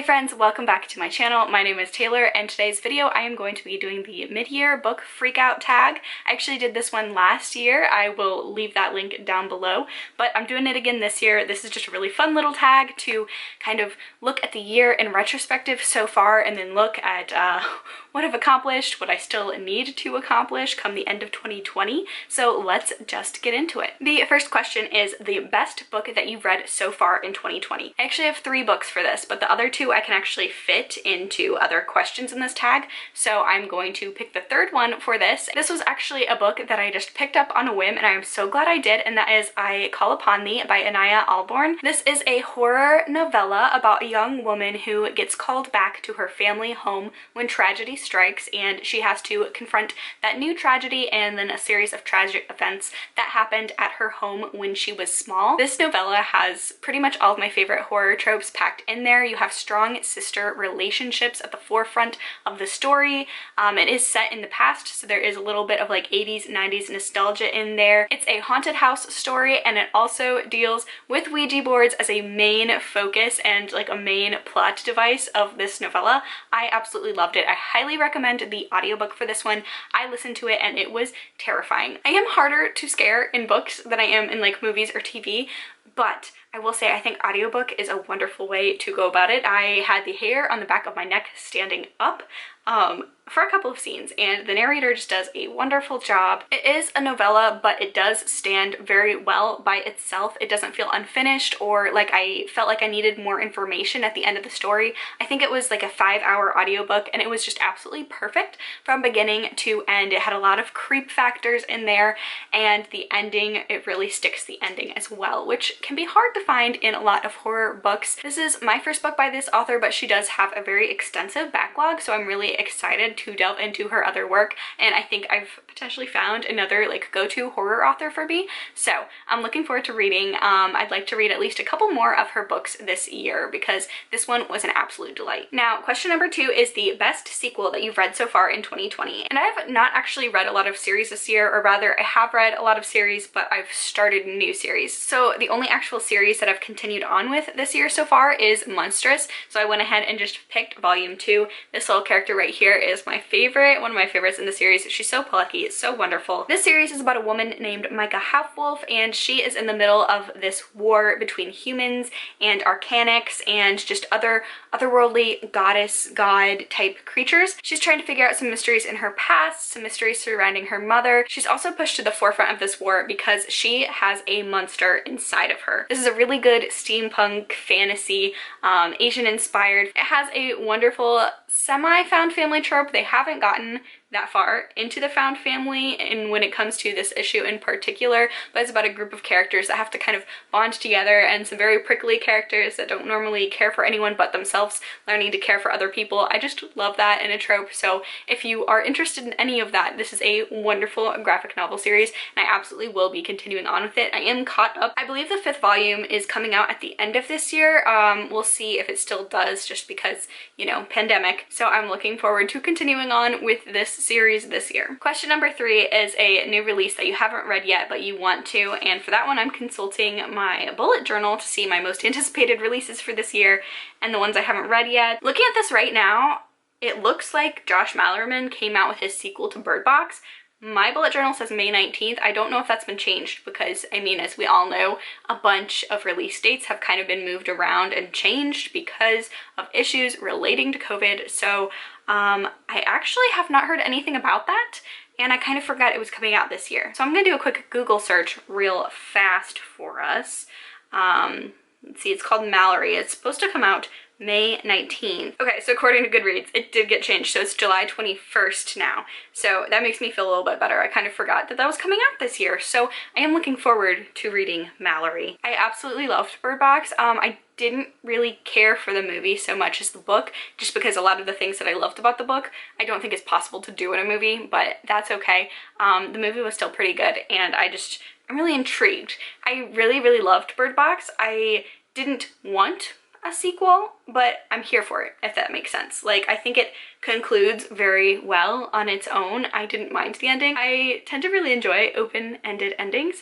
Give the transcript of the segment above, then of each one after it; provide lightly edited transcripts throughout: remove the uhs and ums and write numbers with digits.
Hey friends, welcome back to my channel. My name is Taylor, and today's video I am going to be doing the mid-year book freakout tag. I actually did this one last year. I will leave that link down below, but I'm doing it again this year. This is just a really fun little tag to kind of look at the year in retrospective so far and then look at what I've accomplished, what I still need to accomplish come the end of 2020. So let's just get into it. The first question is the best book that you've read so far in 2020. I actually have 3 books for this, but the other 2 I can actually fit into other questions in this tag, so I'm going to pick the third one for this. This was actually a book that I just picked up on a whim, and I am so glad I did, and that is I Call Upon Thee by Anaya Alborn. This is a horror novella about a young woman who gets called back to her family home when tragedy strikes, and she has to confront that new tragedy and then a series of tragic events that happened at her home when she was small. This novella has pretty much all of my favorite horror tropes packed in there. You have strong sister relationships at the forefront of the story. It is set in the past, so there is a little bit of like 80s, 90s nostalgia in there. It's a haunted house story, and it also deals with Ouija boards as a main focus and like a main plot device of this novella. I absolutely loved it. I highly recommend the audiobook for this one. I listened to it and it was terrifying. I am harder to scare in books than I am in like movies or TV, but I will say I think audiobook is a wonderful way to go about it. I had the hair on the back of my neck standing up for a couple of scenes, and the narrator just does a wonderful job. It is a novella, but it does stand very well by itself. It doesn't feel unfinished or like I felt like I needed more information at the end of the story. I think it was like a 5-hour audiobook, and it was just absolutely perfect from beginning to end. It had a lot of creep factors in there, and the ending, it really sticks the ending as well, which can be hard to find in a lot of horror books. This is my first book by this author, but she does have a very extensive backlog, so I'm really excited to delve into her other work, and I think I've potentially found another like go-to horror author for me, so I'm looking forward to reading. I'd like to read at least a couple more of her books this year because this one was an absolute delight. Now, question number 2 is the best sequel that you've read so far in 2020, and I've not actually read a lot of series this year, or rather I have read a lot of series, but I've started new series. So the only actual series that I've continued on with this year so far is Monstrous, so I went ahead and just picked volume 2. This little character right here is my favorite, one of my favorites in the series. She's so plucky, it's so wonderful. This series is about a woman named Micah Halfwolf, and she is in the middle of this war between humans and arcanics and just otherworldly god type creatures. She's trying to figure out some mysteries in her past, some mysteries surrounding her mother. She's also pushed to the forefront of this war because she has a monster inside of her. This is a really good steampunk fantasy, Asian inspired. It has a wonderful semi-found family trope. They haven't gotten that far into the found family and when it comes to this issue in particular, but it's about a group of characters that have to kind of bond together, and some very prickly characters that don't normally care for anyone but themselves learning to care for other people. I just love that in a trope, so if you are interested in any of that, this is a wonderful graphic novel series, and I absolutely will be continuing on with it. I am caught up. I believe the 5th volume is coming out at the end of this year. We'll see if it still does, just because, you know, pandemic, so I'm looking forward to continuing on with this series this year. Question number 3 is a new release that you haven't read yet but you want to, and for that one I'm consulting my bullet journal to see my most anticipated releases for this year and the ones I haven't read yet. Looking at this right now, it looks like Josh Malerman came out with his sequel to Bird Box. My bullet journal says May 19th. I don't know if that's been changed because, I mean, as we all know, a bunch of release dates have kind of been moved around and changed because of issues relating to COVID. So I actually have not heard anything about that, and I kind of forgot it was coming out this year. So I'm gonna do a quick Google search real fast for us. Let's see, it's called Malorie. It's supposed to come out May 19th. Okay, so according to Goodreads, it did get changed, so it's July 21st now. So that makes me feel a little bit better. I kind of forgot that that was coming out this year, so I am looking forward to reading Malorie. I absolutely loved Bird Box. I didn't really care for the movie so much as the book, just because a lot of the things that I loved about the book I don't think is possible to do in a movie, but that's okay. The movie was still pretty good, and I'm really intrigued. I really loved Bird Box. I didn't want a sequel, but I'm here for it, if that makes sense. Like, I think it concludes very well on its own. I didn't mind the ending. I tend to really enjoy open-ended endings,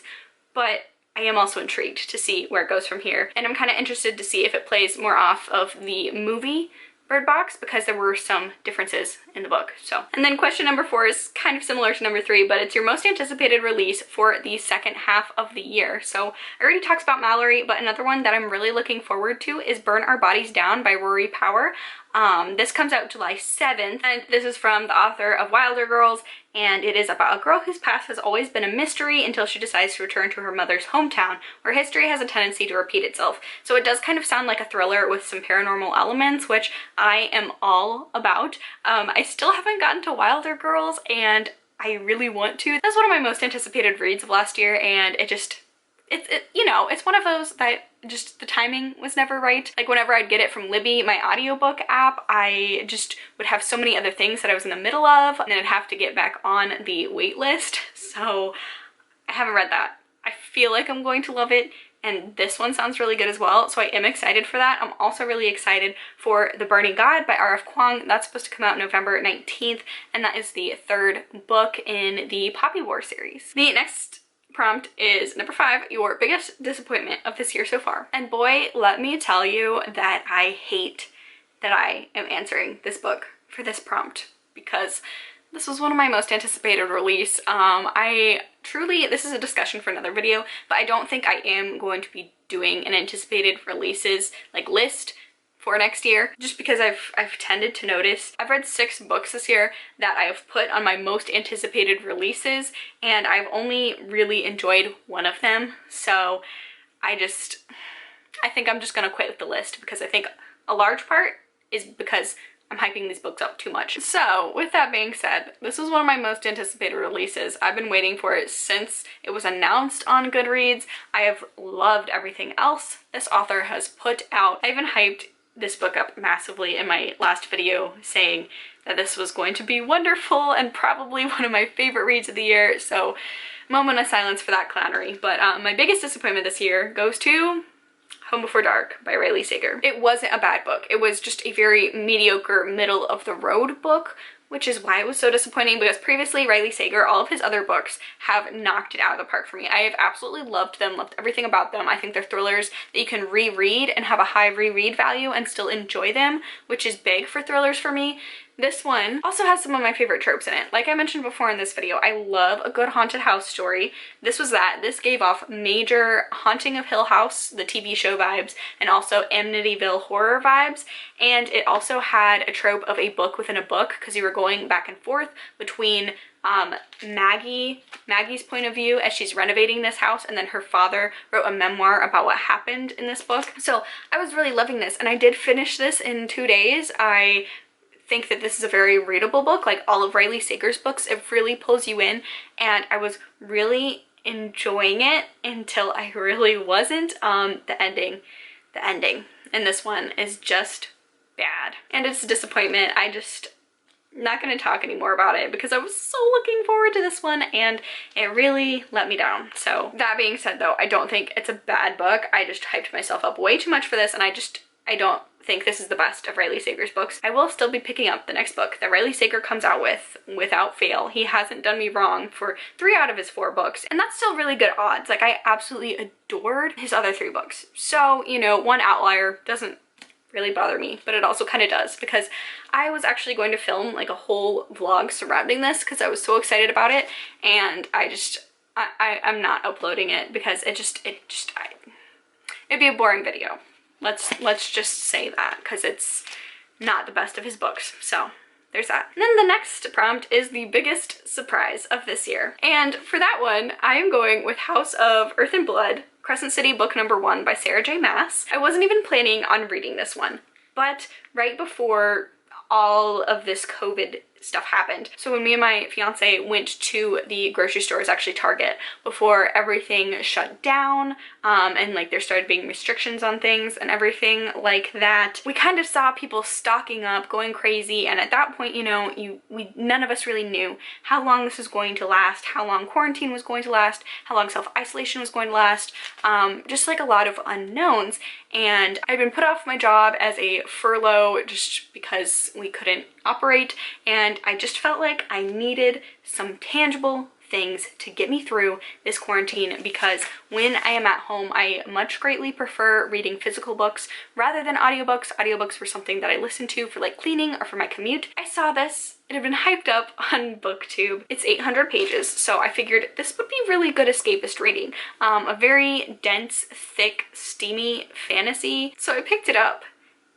but I am also intrigued to see where it goes from here. And I'm kind of interested to see if it plays more off of the movie Bird Box, because there were some differences in the book. So, and then question number 4 is kind of similar to number 3, but it's your most anticipated release for the second half of the year. So I already talked about Malorie, but another one that I'm really looking forward to is Burn Our Bodies Down by Rory Power. This comes out July 7th, and this is from the author of Wilder Girls, and it is about a girl whose past has always been a mystery until she decides to return to her mother's hometown, where history has a tendency to repeat itself. So it does kind of sound like a thriller with some paranormal elements, which I am all about. I still haven't gotten to Wilder Girls, and I really want to. That's one of my most anticipated reads of last year, and you know, it's one of those that just the timing was never right. Like whenever I'd get it from Libby, my audiobook app, I just would have so many other things that I was in the middle of, and then I'd have to get back on the wait list. So I haven't read that. I feel like I'm going to love it, and this one sounds really good as well, so I am excited for that. I'm also really excited for The Burning God by R.F. Kuang. That's supposed to come out November 19th, and that is the 3rd book in the Poppy War series. The next prompt is number 5, your biggest disappointment of this year so far. And boy, let me tell you that I hate that I am answering this book for this prompt, because this was one of my most anticipated release. This is a discussion for another video, but I don't think I am going to be doing an anticipated releases like list for next year, just because I've tended to notice I've read 6 books this year that I've put on my most anticipated releases, and I've only really enjoyed one of them. So I think I'm just gonna quit with the list, because I think a large part is because I'm hyping these books up too much. So with that being said, this was one of my most anticipated releases. I've been waiting for it since it was announced on Goodreads. I have loved everything else this author has put out. I even hyped this book up massively in my last video, saying that this was going to be wonderful and probably one of my favorite reads of the year. So moment of silence for that clownery. But my biggest disappointment this year goes to Home Before Dark by Riley Sager. It wasn't a bad book. It was just a very mediocre, middle of the road book, which is why it was so disappointing, because previously Riley Sager, all of his other books have knocked it out of the park for me. I have absolutely loved them, loved everything about them. I think they're thrillers that you can reread and have a high reread value and still enjoy them, which is big for thrillers for me. This one also has some of my favorite tropes in it. Like I mentioned before in this video, I love a good haunted house story. This was that. This gave off major Haunting of Hill House, the TV show vibes, and also Amityville horror vibes. And it also had a trope of a book within a book, because you were going back and forth between Maggie's point of view as she's renovating this house, and then her father wrote a memoir about what happened in this book. So I was really loving this, and I did finish this in 2 days. I think that this is a very readable book. Like all of Riley Sager's books, it really pulls you in, and I was really enjoying it until I really wasn't. The ending in this one is just bad, and it's a disappointment. Not going to talk anymore about it, because I was so looking forward to this one, and it really let me down. So that being said though, I don't think it's a bad book. I just hyped myself up way too much for this, and I don't think this is the best of Riley Sager's books. I will still be picking up the next book that Riley Sager comes out with without fail. He hasn't done me wrong for 3 out of his 4 books, and that's still really good odds. Like I absolutely adored his other 3 books. So, you know, one outlier doesn't really bother me, but it also kind of does, because I was actually going to film like a whole vlog surrounding this because I was so excited about it, and I'm not uploading it because it'd be a boring video. Let's just say that, because it's not the best of his books. So there's that. And then the next prompt is the biggest surprise of this year. And for that one, I am going with House of Earth and Blood, Crescent City book number 1 by Sarah J. Maas. I wasn't even planning on reading this one, but right before all of this COVID stuff happened. So when me and my fiance went to the grocery store, it was actually Target, before everything shut down, and like there started being restrictions on things and everything like that, we kind of saw people stocking up, going crazy. And at that point, you know, none of us really knew how long this was going to last, how long quarantine was going to last, how long self-isolation was going to last, just like a lot of unknowns. And I'd been put off my job as a furlough just because we couldn't operate, and I just felt like I needed some tangible things to get me through this quarantine, because when I am at home, I much greatly prefer reading physical books rather than audiobooks. Audiobooks were something that I listened to for like cleaning or for my commute. I saw this. It had been hyped up on BookTube. It's 800 pages, so I figured this would be really good escapist reading. A very dense, thick, steamy fantasy. So I picked it up,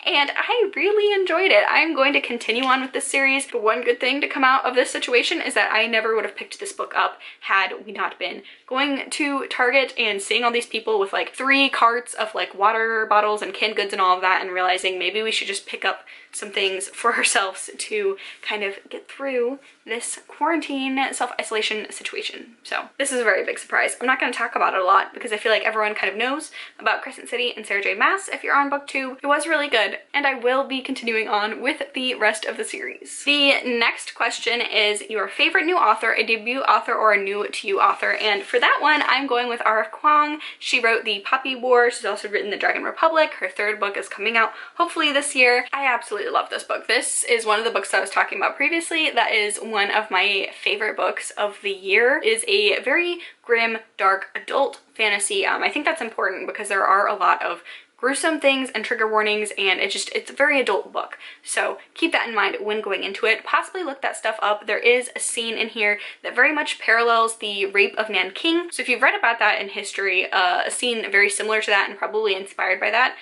and I really enjoyed it. I'm going to continue on with this series. The one good thing to come out of this situation is that I never would have picked this book up had we not been going to Target and seeing all these people with like 3 carts of like water bottles and canned goods and all of that, and realizing maybe we should just pick up some things for ourselves to kind of get through this quarantine self-isolation situation. So this is a very big surprise. I'm not going to talk about it a lot because I feel like everyone kind of knows about Crescent City and Sarah J Maas if you're on BookTube. It was really good, and I will be continuing on with the rest of the series. The next question is your favorite new author, a debut author or a new to you author, and for that one I'm going with R.F. Kuang. She wrote The Poppy War. She's also written The Dragon Republic. Her 3rd book is coming out hopefully this year. I absolutely love this book. This is one of the books that I was talking about previously. That is one of my favorite books of the year. It is a very grim, dark adult fantasy. I think that's important because there are a lot of gruesome things and trigger warnings, and it's a very adult book. So keep that in mind when going into it. Possibly look that stuff up. There is a scene in here that very much parallels the rape of Nanking. So if you've read about that in history, a scene very similar to that and probably inspired by that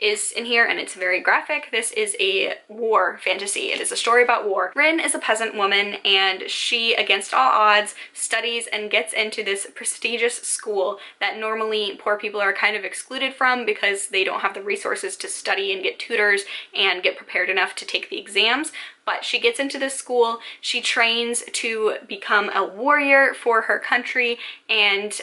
is in here, and it's very graphic. This is a war fantasy. It is a story about war. Rin is a peasant woman, and she, against all odds, studies and gets into this prestigious school that normally poor people are kind of excluded from because they don't have the resources to study and get tutors and get prepared enough to take the exams. But she gets into this school, she trains to become a warrior for her country, and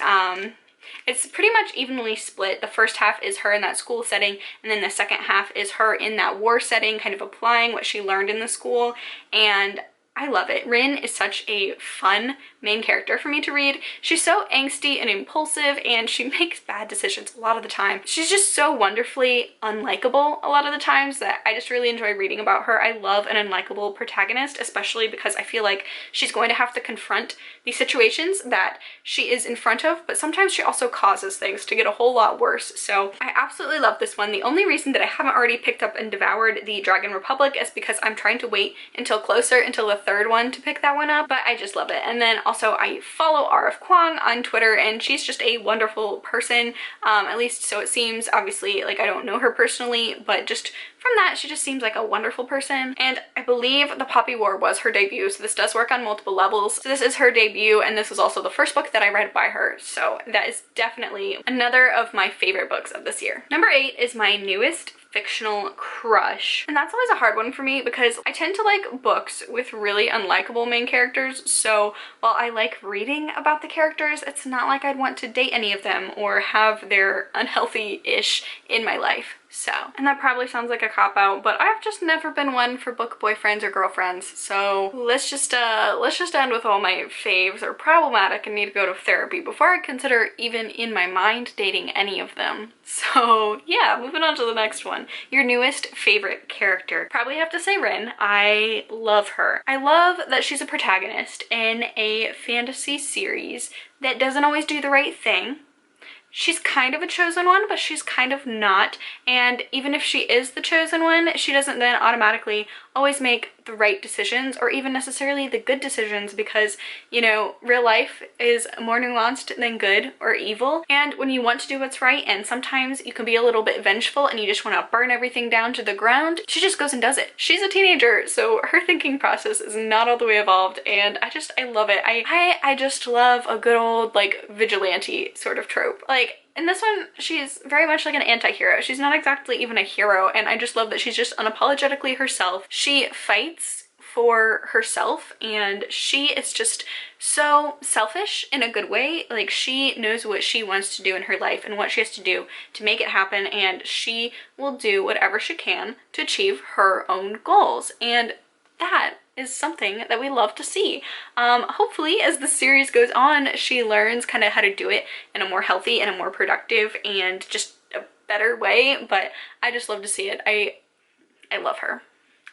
it's pretty much evenly split. The first half is her in that school setting, and then the second half is her in that war setting, kind of applying what she learned in the school, and I love it. Rin is such a fun main character for me to read. She's so angsty and impulsive, and she makes bad decisions a lot of the time. She's just so wonderfully unlikable a lot of the times that I just really enjoy reading about her. I love an unlikable protagonist, especially because I feel like she's going to have to confront these situations that she is in front of, but sometimes she also causes things to get a whole lot worse. So I absolutely love this one. The only reason that I haven't already picked up and devoured The Dragon Republic is because I'm trying to wait until the 3rd one to pick that one up, but I just love it. And then also I follow R.F. Kuang on Twitter, and she's just a wonderful person, at least so it seems. Obviously, like, I don't know her personally, but just from that, she just seems like a wonderful person. And I believe The Poppy War was her debut, so this does work on multiple levels. So this is her debut, and this was also the first book that I read by her, so that is definitely another of my favorite books of this year. Number 8 is my newest fictional crush, and that's always a hard one for me because I tend to like books with really unlikable main characters. So while I like reading about the characters, it's not like I'd want to date any of them or have their unhealthy-ish in my life. So, and that probably sounds like a cop-out, but I've just never been one for book boyfriends or girlfriends. So let's just end with all my faves are problematic and need to go to therapy before I consider even in my mind dating any of them. So yeah, moving on to the next one. Your newest favorite character. Probably have to say Rin. I love her. I love that she's a protagonist in a fantasy series that doesn't always do the right thing. She's kind of a chosen one, but she's kind of not. And even if she is the chosen one, she doesn't then automatically always make the right decisions or even necessarily the good decisions, because, you know, real life is more nuanced than good or evil. And when you want to do what's right, and sometimes you can be a little bit vengeful and you just want to burn everything down to the ground, she just goes and does it. She's a teenager, so her thinking process is not all the way evolved, and I love it. I just love a good old, like, vigilante sort of trope. Like, in this one, she's very much like an anti-hero. She's not exactly even a hero, and I just love that she's just unapologetically herself. She fights for herself, and she is just so selfish in a good way. Like, she knows what she wants to do in her life and what she has to do to make it happen, and she will do whatever she can to achieve her own goals. And that is something that we love to see. Hopefully, as the series goes on, she learns kind of how to do it in a more healthy and a more productive and just a better way, but I just love to see it. I love her.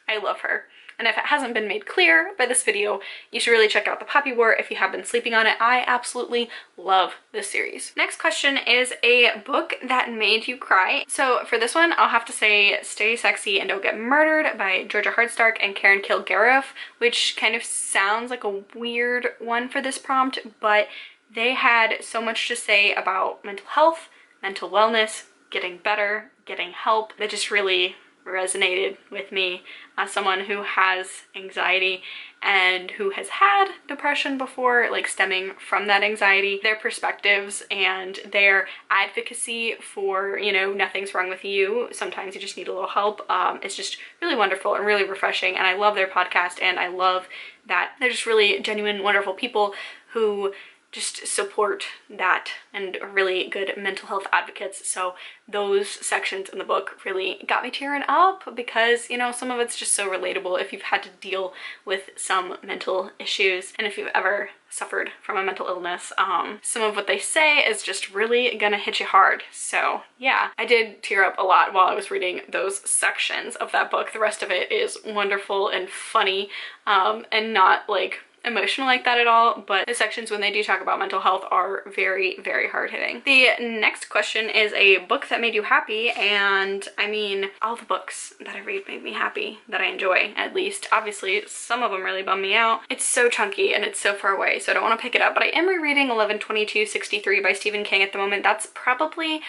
I love her. And if it hasn't been made clear by this video, you should really check out The Poppy War if you have been sleeping on it. I absolutely love this series. Next question is a book that made you cry. So for this one, I'll have to say Stay Sexy and Don't Get Murdered by Georgia Hardstark and Karen Kilgariff, which kind of sounds like a weird one for this prompt, but they had so much to say about mental health, mental wellness, getting better, getting help, that just really resonated with me as someone who has anxiety and who has had depression before, like stemming from that anxiety. Their perspectives and their advocacy for, you know, nothing's wrong with you, sometimes you just need a little help, it's just really wonderful and really refreshing. And I love their podcast, and I love that they're just really genuine, wonderful people who just support that and are really good mental health advocates. So those sections in the book really got me tearing up because, you know, some of it's just so relatable if you've had to deal with some mental issues and if you've ever suffered from a mental illness. Some of what they say is just really gonna hit you hard. So yeah, I did tear up a lot while I was reading those sections of that book. The rest of it is wonderful and funny, and not like emotional like that at all, but the sections when they do talk about mental health are very, very hard-hitting. The next question is a book that made you happy, and I mean, all the books that I read made me happy, that I enjoy at least. Obviously, some of them really bum me out. It's so chunky and it's so far away, so I don't want to pick it up, but I am rereading 11/22/63 by Stephen King at the moment. That's probably,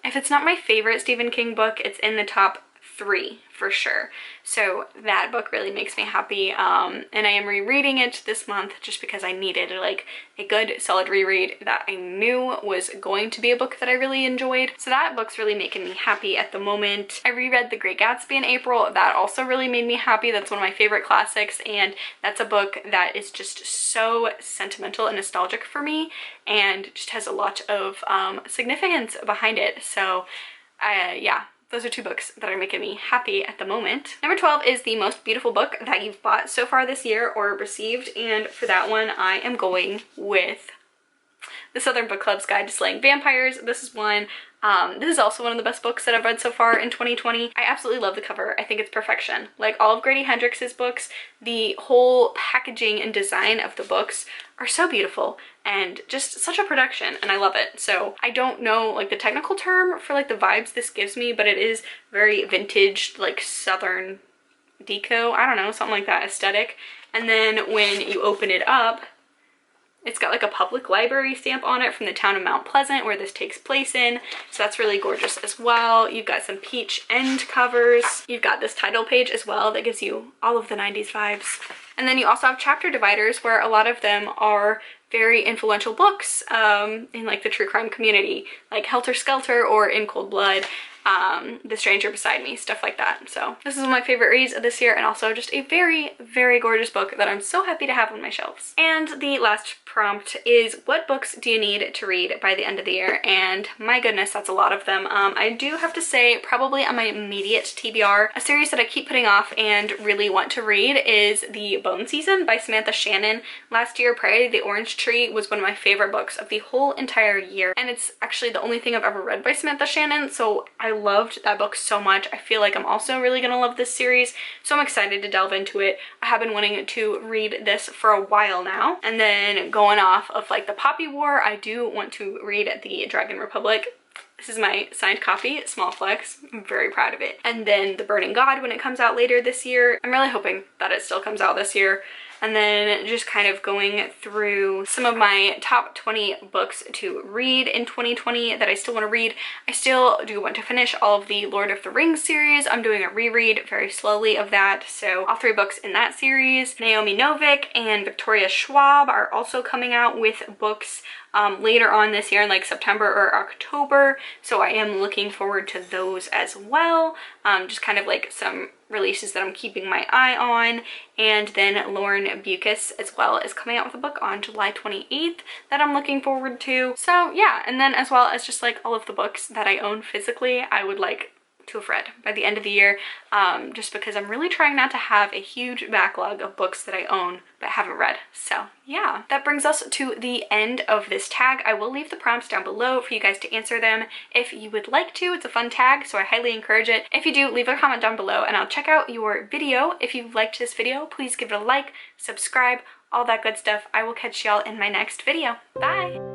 if it's not my favorite Stephen King book, it's in the top 3 for sure. So that book really makes me happy, and I am rereading it this month just because I needed like a good solid reread that I knew was going to be a book that I really enjoyed. So that book's really making me happy at the moment. I reread The Great Gatsby in April. That also really made me happy. That's one of my favorite classics, and that's a book that is just so sentimental and nostalgic for me and just has a lot of significance behind it. So yeah, those are 2 books that are making me happy at the moment. Number 12 is the most beautiful book that you've bought so far this year or received, and for that one I am going with The Southern Book Club's Guide to Slaying Vampires. This is one, this is also one of the best books that I've read so far in 2020. I absolutely love the cover. I think it's perfection. Like all of Grady Hendrix's books, the whole packaging and design of the books are so beautiful and just such a production, and I love it. So I don't know like the technical term for like the vibes this gives me, but it is very vintage, like Southern deco, I don't know, something like that aesthetic. And then when you open it up, it's got like a public library stamp on it from the town of Mount Pleasant where this takes place in. So that's really gorgeous as well. You've got some peach end covers. You've got this title page as well that gives you all of the 90s vibes. And then you also have chapter dividers where a lot of them are very influential books in like the true crime community, like Helter Skelter or In Cold Blood, The Stranger Beside Me, stuff like that. So this is one of my favorite reads of this year, and also just a very, very gorgeous book that I'm so happy to have on my shelves. And the last prompt is, what books do you need to read by the end of the year? And my goodness, that's a lot of them. I do have to say, probably on my immediate TBR, a series that I keep putting off and really want to read is The Bone Season by Samantha Shannon. Last year, Prairie the Orange Tree was one of my favorite books of the whole entire year, and it's actually the only thing I've ever read by Samantha Shannon, so I loved that book so much. I feel like I'm also really gonna love this series, so I'm excited to delve into it. I have been wanting to read this for a while now. And then going off of like The Poppy War, I do want to read The Dragon Republic. This is my signed copy, small flex, I'm very proud of it. And then The Burning God when it comes out later this year. I'm really hoping that it still comes out this year. And then just kind of going through some of my top 20 books to read in 2020 that I still want to read. I still do want to finish all of the Lord of the Rings series. I'm doing a reread very slowly of that. So all 3 books in that series. Naomi Novik and Victoria Schwab are also coming out with books later on this year in like September or October. So I am looking forward to those as well. Just kind of like some releases that I'm keeping my eye on. And then Lauren Bucas as well is coming out with a book on July 28th that I'm looking forward to. So yeah, and then as well as just like all of the books that I own physically, I would like to have read by the end of the year, just because I'm really trying not to have a huge backlog of books that I own but haven't read. So yeah, that brings us to the end of this tag. I will leave the prompts down below for you guys to answer them if you would like to. It's a fun tag, so I highly encourage it. If you do, leave a comment down below and I'll check out your video. If you liked this video, please give it a like, subscribe, all that good stuff. I will catch y'all in my next video. Bye!